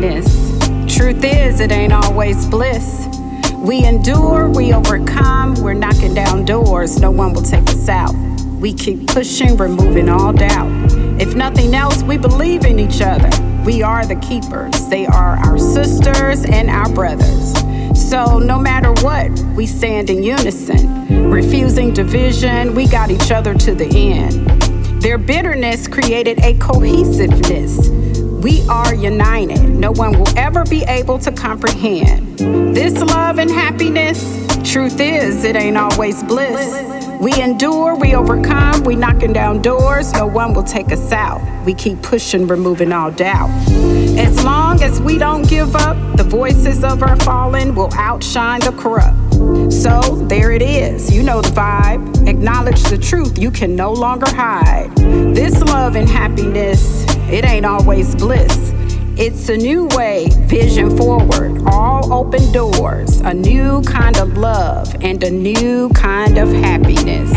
happiness. Truth is, it ain't always bliss. We endure, we overcome, we're knocking down doors, no one will take us out. We keep pushing, removing all doubt. If nothing else, we believe in each other. We are the keepers. They are our sisters and our brothers. So no matter what, we stand in unison. Refusing division, we got each other to the end. Their bitterness created a cohesiveness. We are united. No one will ever be able to comprehend. This love and happiness, truth is, it ain't always bliss. We endure, we overcome, we knocking down doors, no one will take us out. We keep pushing, removing all doubt. As long as we don't give up, the voices of our fallen will outshine the corrupt. So there it is, you know the vibe. Acknowledge the truth, you can no longer hide. This love and happiness, it ain't always bliss. It's a new way, vision forward, all open doors, a new kind of love and a new kind of happiness.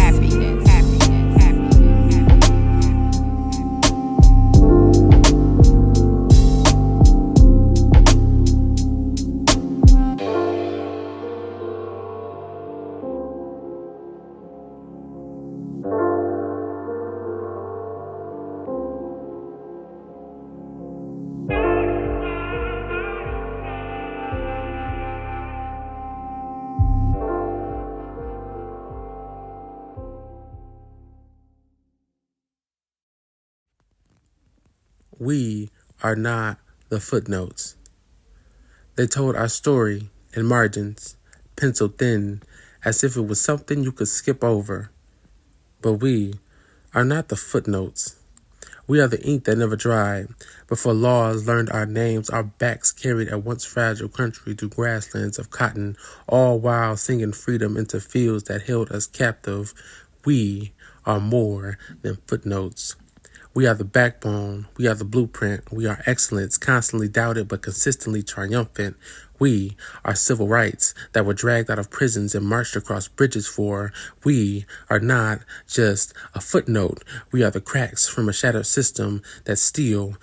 We are not the footnotes. They told our story in margins, penciled thin, as if it was something you could skip over. But we are not the footnotes. We are the ink that never dried. Before laws learned our names, our backs carried a once fragile country through grasslands of cotton, all while singing freedom into fields that held us captive. We are more than footnotes. We are the backbone, we are the blueprint, we are excellence, constantly doubted but consistently triumphant. We are civil rights that were dragged out of prisons and marched across bridges for. We are not just a footnote. We are the cracks from a shattered system that still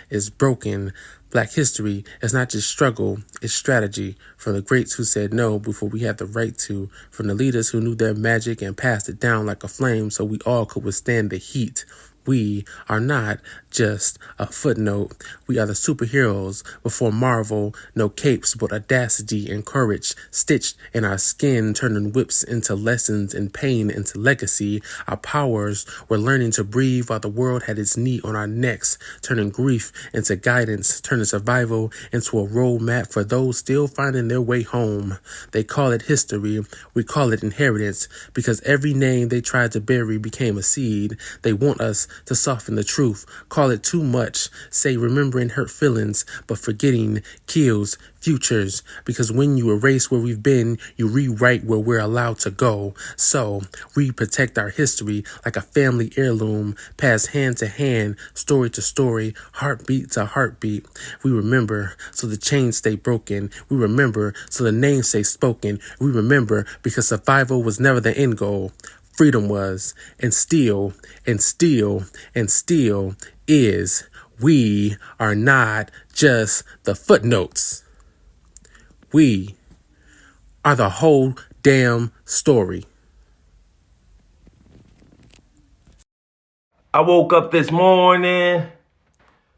is broken. Black history is not just struggle, it's strategy. From the greats who said no before we had the right to. From the leaders who knew their magic and passed it down like a flame so we all could withstand the heat. We are not just a footnote. We are the superheroes before Marvel. No capes, but audacity and courage stitched in our skin, turning whips into lessons and pain into legacy. Our powers were learning to breathe while the world had its knee on our necks, turning grief into guidance, turning survival into a roadmap for those still finding their way home. They call it history. We call it inheritance because every name they tried to bury became a seed. They want us to soften the truth, call it too much, say remembering hurt feelings, but forgetting kills futures, because when you erase where we've been, you rewrite where we're allowed to go. So we protect our history like a family heirloom, pass hand to hand, story to story, heartbeat to heartbeat. We remember so the chains stay broken. We remember so the names stay spoken. We remember because survival was never the end goal. Freedom was, and still is. We are not just the footnotes. We are the whole damn story. I woke up this morning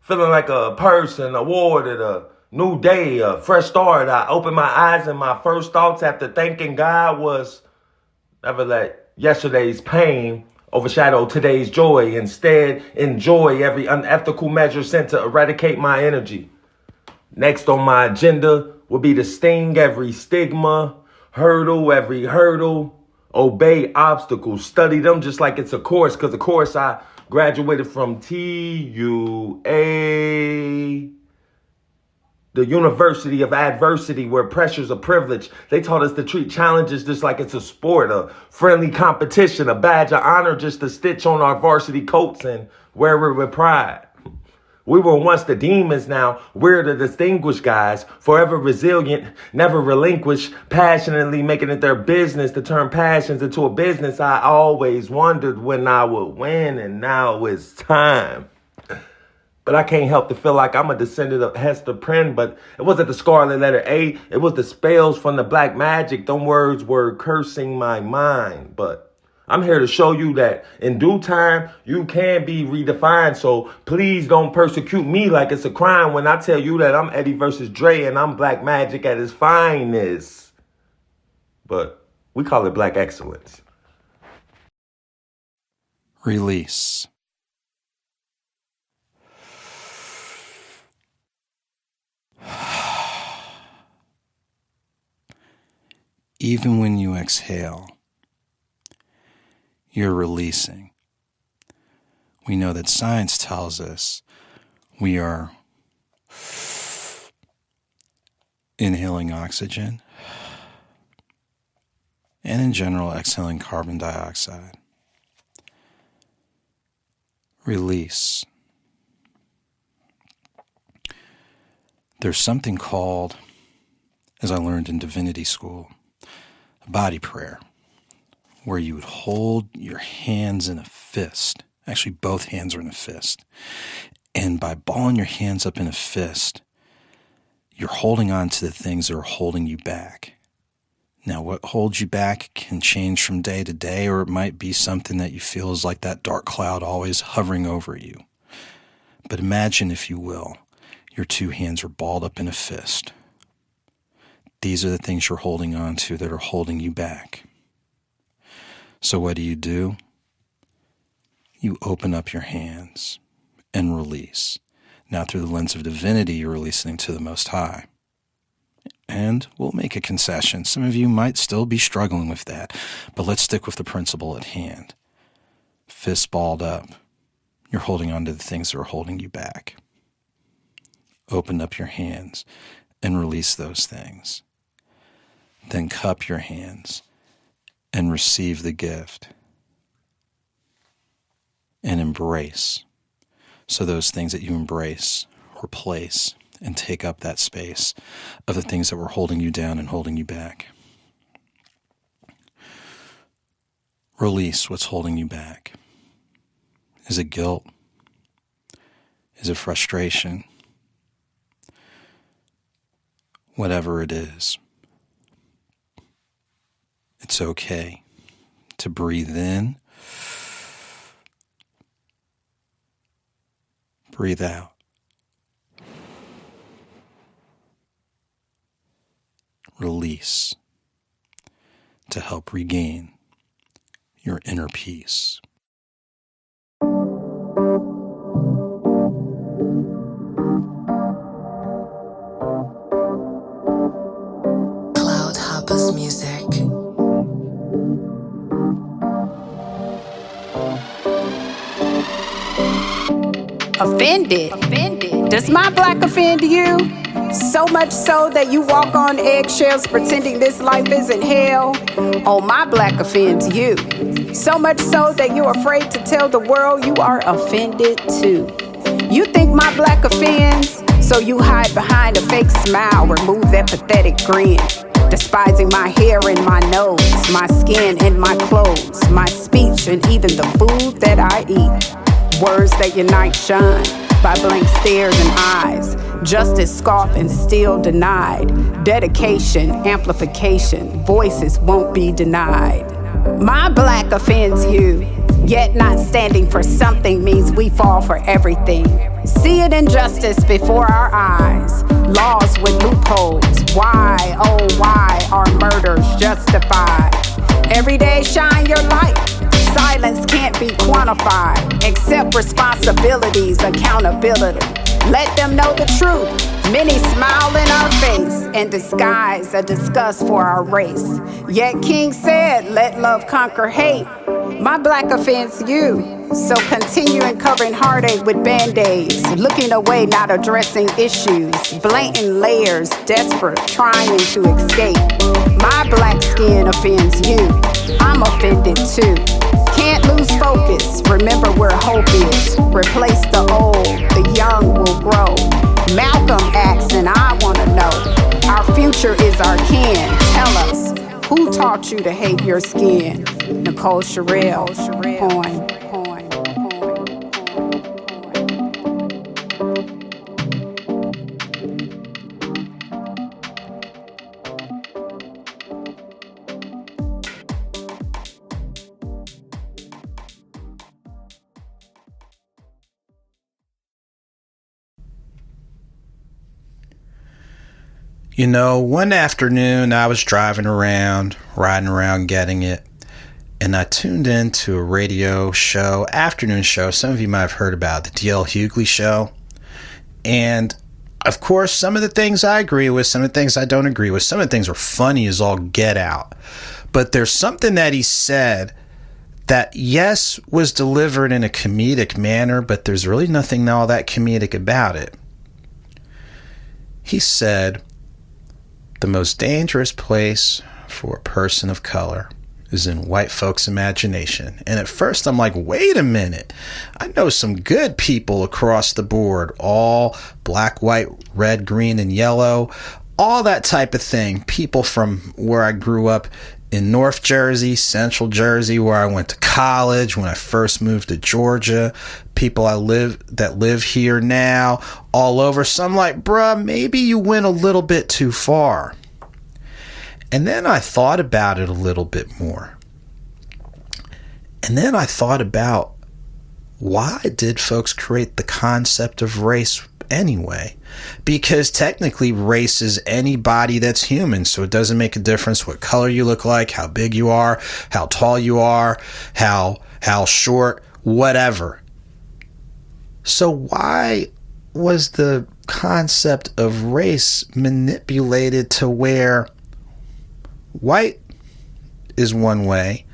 feeling like a person awarded a new day, a fresh start. I opened my eyes and my first thoughts after thanking God was never let yesterday's pain overshadow today's joy. Instead, enjoy every unethical measure sent to eradicate my energy. Next on my agenda will be to sting every stigma, hurdle every hurdle, obey obstacles, study them just like it's a course, because of course I graduated from TUA, the University of Adversity, where pressure's a privilege. They taught us to treat challenges just like it's a sport, a friendly competition, a badge of honor just to stitch on our varsity coats and wear it with pride. We were once the demons, now we're the distinguished guys, forever resilient, never relinquish, passionately making it their business to turn passions into a business. I always wondered when I would win, and now it's time. But I can't help to feel like I'm a descendant of Hester Prynne, but it wasn't the scarlet letter A. It was the spells from the black magic. Them words were cursing my mind. But I'm here to show you that in due time, you can be redefined. So please don't persecute me like it's a crime when I tell you that I'm Eddie versus Dre and I'm black magic at its finest. But we call it black excellence. Release. Even when you exhale, you're releasing. We know that science tells us we are inhaling oxygen and in general exhaling carbon dioxide. Release. There's something called, as I learned in divinity school, a body prayer, where you would hold your hands in a fist. Actually, both hands are in a fist. And by balling your hands up in a fist, you're holding on to the things that are holding you back. Now, what holds you back can change from day to day, or it might be something that you feel is like that dark cloud always hovering over you. But imagine, if you will, your two hands are balled up in a fist. These are the things you're holding on to that are holding you back. So what do? You open up your hands and release. Now, through the lens of divinity, you're releasing to the Most High. And we'll make a concession. Some of you might still be struggling with that, but let's stick with the principle at hand. Fists balled up. You're holding on to the things that are holding you back. Open up your hands and release those things. Then cup your hands and receive the gift and embrace. So those things that you embrace, replace, and take up that space of the things that were holding you down and holding you back. Release what's holding you back. Is it guilt? Is it frustration? Whatever it is, it's okay to breathe in, breathe out. Release to help regain your inner peace. Music. Offended? Does my black offend you? So much so that you walk on eggshells pretending this life isn't hell? Oh, my black offends you. So much so that you're afraid to tell the world you are offended too. You think my black offends? So you hide behind a fake smile, remove that pathetic grin. Despising my hair and my nose, my skin and my clothes, my speech and even the food that I eat. Words that unite shine by blank stares and eyes. Justice scoffed and still denied. Dedication, amplification, voices won't be denied. My black offends you, yet not standing for something means we fall for everything. See it injustice before our eyes. Laws with loopholes. Why, oh why are murders justified? Every day shine your light. Silence can't be quantified. Accept responsibilities, accountability. Let them know the truth. Many smile in our face and disguise a disgust for our race. Yet King said, let love conquer hate. My black offends you. So continue uncovering heartache with band-aids. Looking away, not addressing issues. Blatant layers, desperate, trying to escape. My black skin offends you. I'm offended too. Can't lose focus. Remember where hope is. Replace the old, the young will grow. Malcolm asks and I want to know. Our future is our kin. Tell us, who taught you to hate your skin? Nichole Shirell, poem. One afternoon I was riding around getting it, and I tuned into a radio show, afternoon show. Some of you might have heard about the D.L. Hughley show. And, of course, some of the things I agree with, some of the things I don't agree with, some of the things are funny as all get out. But there's something that he said that, yes, was delivered in a comedic manner, but there's really nothing all that comedic about it. He said, the most dangerous place for a person of color is in white folks' imagination. And at first I'm like, wait a minute. I know some good people across the board, all black, white, red, green, and yellow, all that type of thing. People from where I grew up in North Jersey, Central Jersey, where I went to college, when I first moved to Georgia, people that live here now, all over. So I'm like, bruh, maybe you went a little bit too far. And then I thought about it a little bit more. And then I thought about, why did folks create the concept of race anyway? Because technically race is anybody that's human, so it doesn't make a difference what color you look like, how big you are, how tall you are, how short, whatever. So why was the concept of race manipulated to where white is one way,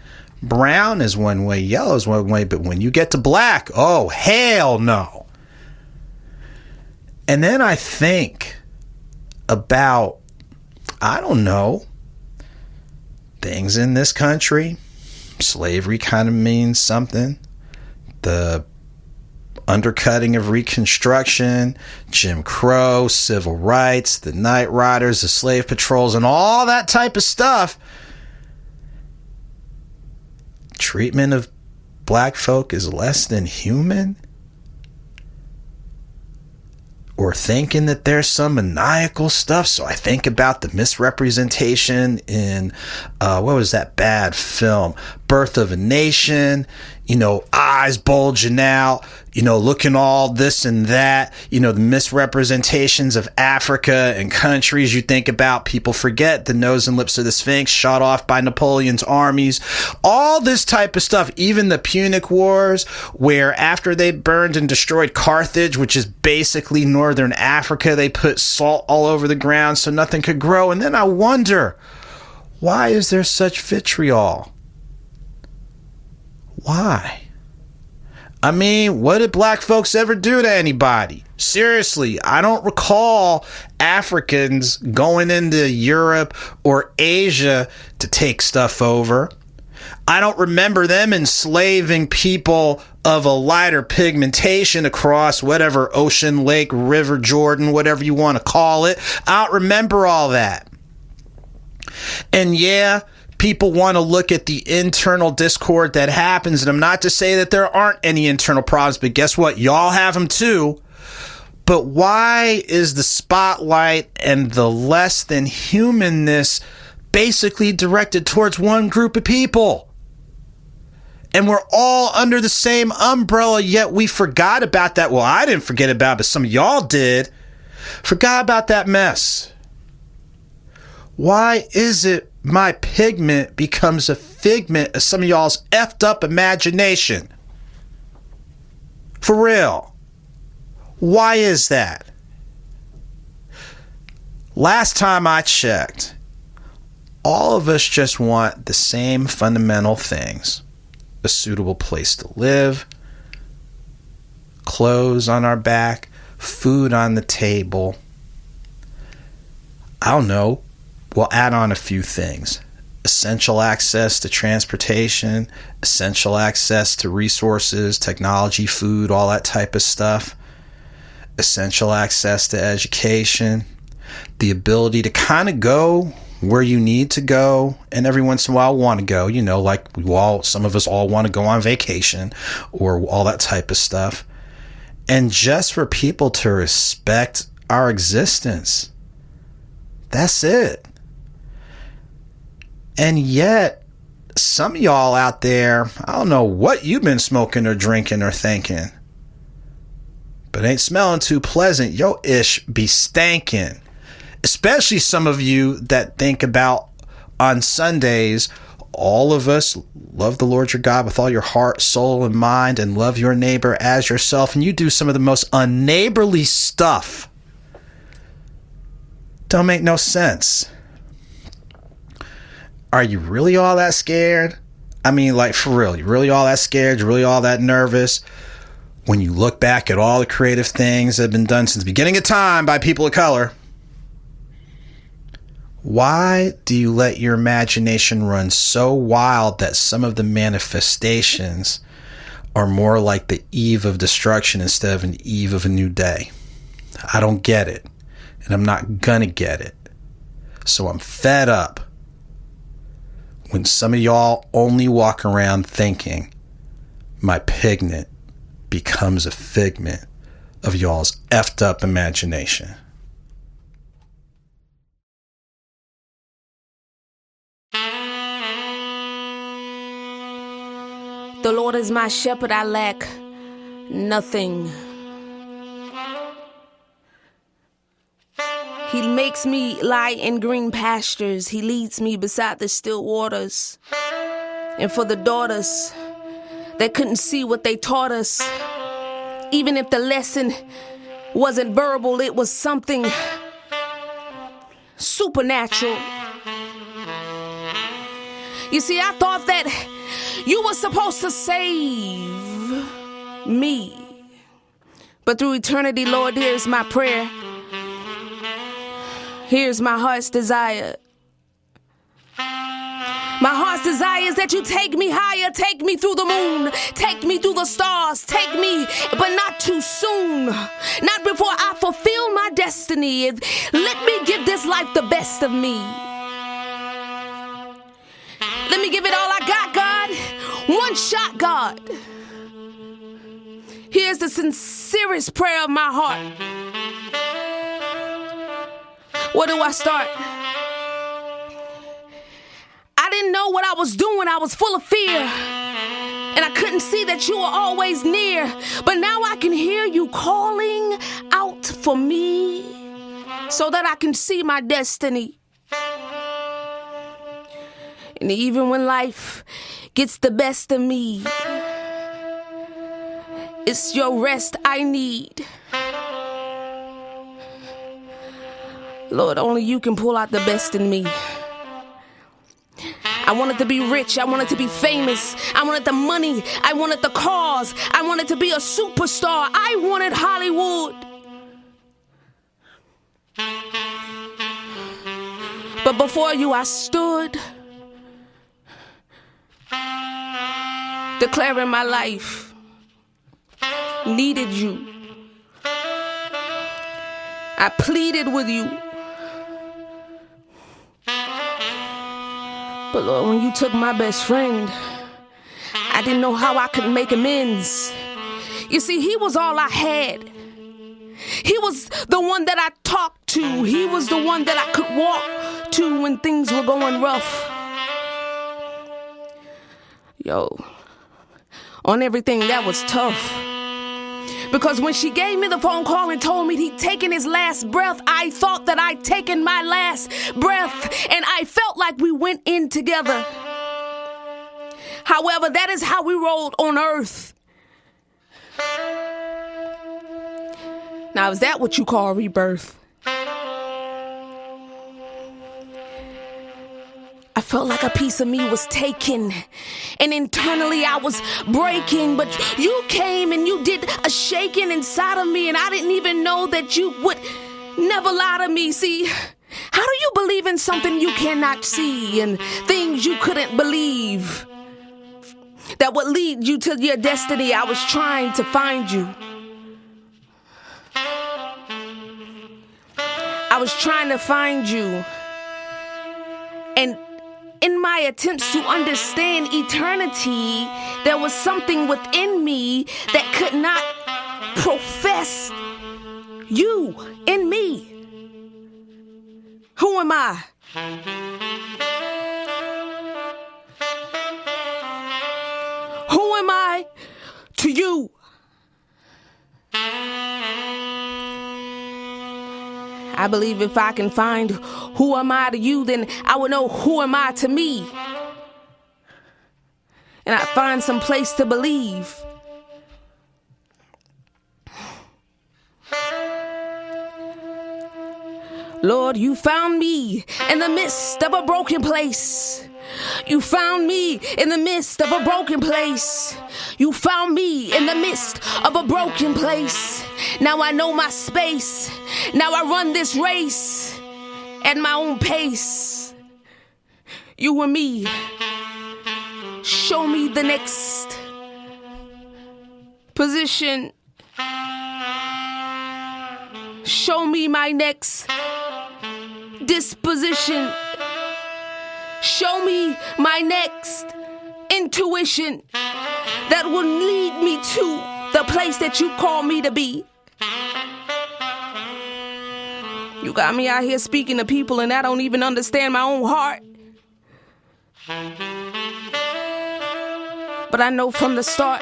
brown is one way, yellow is one way, but when you get to black, oh, hell no. And then I think about, I don't know, things in this country. Slavery kind of means something. The undercutting of Reconstruction, Jim Crow, civil rights, the Night Riders, the slave patrols, and all that type of stuff. Treatment of black folk is less than human? Or thinking that there's some maniacal stuff. So I think about the misrepresentation in, what was that bad film? Birth of a Nation, eyes bulging out, looking all this and that, the misrepresentations of Africa and countries. You think about, people forget the nose and lips of the Sphinx shot off by Napoleon's armies, all this type of stuff. Even the Punic Wars, where after they burned and destroyed Carthage, which is basically northern Africa, they put salt all over the ground so nothing could grow. And then I wonder, why is there such vitriol? Why? I mean, what did black folks ever do to anybody? Seriously, I don't recall Africans going into Europe or Asia to take stuff over. I don't remember them enslaving people of a lighter pigmentation across whatever ocean, lake, river, Jordan, whatever you want to call it. I don't remember all that. And yeah, people want to look at the internal discord that happens. And I'm not to say that there aren't any internal problems, but guess what? Y'all have them too. But why is the spotlight and the less than humanness basically directed towards one group of people? And we're all under the same umbrella, yet we forgot about that. Well, I didn't forget about it, but some of y'all did. Forgot about that mess. Why is it my pigment becomes a figment of some of y'all's effed up imagination? For real. Why is that? Last time I checked, all of us just want the same fundamental things. A suitable place to live, clothes on our back, food on the table. I don't know. We'll add on a few things. Essential access to transportation, essential access to resources, technology, food, all that type of stuff. Essential access to education. The ability to kind of go where you need to go, and every once in a while want to go, like some of us all want to go on vacation or all that type of stuff. And just for people to respect our existence. That's it. And yet, some of y'all out there, I don't know what you've been smoking or drinking or thinking, but ain't smelling too pleasant. Yo ish be stankin'. especially some of you that think about on Sundays, all of us love the Lord your God with all your heart, soul, and mind, and love your neighbor as yourself. And you do some of the most unneighborly stuff. Don't make no sense. Are you really all that scared? I mean, like, for real, you really all that scared? You really all that nervous? When you look back at all the creative things that have been done since the beginning of time by people of color, why do you let your imagination run so wild that some of the manifestations are more like the eve of destruction instead of an eve of a new day? I don't get it, and I'm not gonna get it. So I'm fed up when some of y'all only walk around thinking my pigment becomes a figment of y'all's effed up imagination. The Lord is my shepherd, I lack nothing. He makes me lie in green pastures. He leads me beside the still waters. And for the daughters that couldn't see what they taught us, even if the lesson wasn't verbal, it was something supernatural. You see, I thought that you were supposed to save me. But through eternity, Lord, here's my prayer. Here's my heart's desire. My heart's desire is that you take me higher, take me through the moon, take me through the stars, take me, but not too soon, not before I fulfill my destiny. Let me give this life the best of me. Let me give it all I got, God. One shot, God. Here's the sincerest prayer of my heart. Where do I start? I didn't know what I was doing. I was full of fear. And I couldn't see that you were always near. But now I can hear you calling out for me so that I can see my destiny. And even when life gets the best of me, it's your rest I need. Lord, only you can pull out the best in me. I wanted to be rich. I wanted to be famous. I wanted the money. I wanted the cars. I wanted to be a superstar. I wanted Hollywood. But before you, I stood, declaring my life needed you. I pleaded with you. But Lord, when you took my best friend, I didn't know how I could make amends. You see, he was all I had. He was the one that I talked to. He was the one that I could walk to when things were going rough. Yo, on everything, that was tough. Because when she gave me the phone call and told me he'd taken his last breath, I thought that I'd taken my last breath, and I felt like we went in together. However, that is how we rolled on earth. Now, is that what you call rebirth? I felt like a piece of me was taken, and internally I was breaking, but you came and you did a shaking inside of me, and I didn't even know that you would never lie to me. See, how do you believe in something you cannot see and things you couldn't believe that would lead you to your destiny? I was trying to find you. I was trying to find you, and in my attempts to understand eternity, there was something within me that could not profess you in me. Who am I? Who am I to you? I believe if I can find who am I to you, then I will know who am I to me. And I find some place to believe. Lord, you found me in the midst of a broken place. You found me in the midst of a broken place. You found me in the midst of a broken place. Now I know my space. Now I run this race at my own pace. You and me. Show me the next position. Show me my next disposition. Show me my next intuition that will lead me to the place that you call me to be. You got me out here speaking to people and I don't even understand my own heart. But I know from the start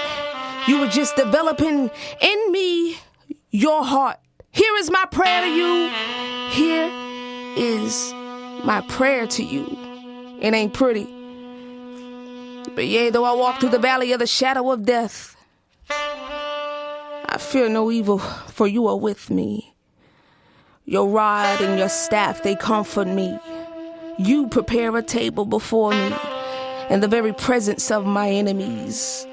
you were just developing in me your heart. Here is my prayer to you. Here is my prayer to you. It ain't pretty. But yea, though I walk through the valley of the shadow of death, I fear no evil, for you are with me. Your rod and your staff, they comfort me. You prepare a table before me in the very presence of my enemies.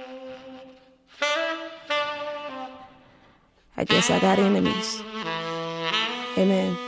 I guess I got enemies. Amen.